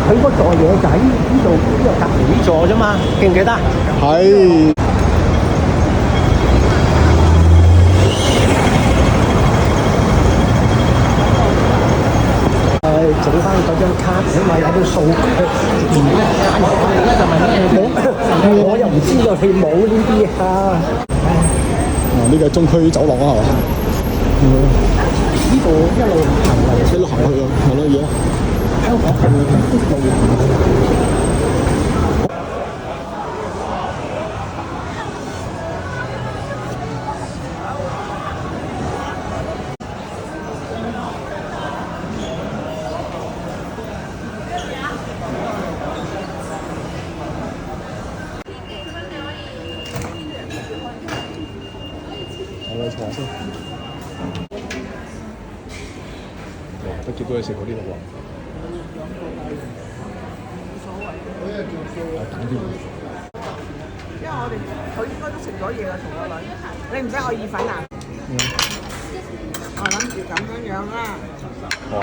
佢嗰座嘢就喺呢度呢個隔離呢座啫嘛，記唔記得？係。整翻嗰張卡，起碼有啲數據。而家就問冇，我又唔知道你冇呢啲啊。呢個中區走廊啊，係嘛？呢度一路行嚟，一路行去啊，係咯，而家香港係路。我哋坐下先。都見到你食嗰啲咯喎。等啲。因為佢應該都食咗嘢啦，同個女。你唔使我意粉啊？我諗住咁樣啦。好啊。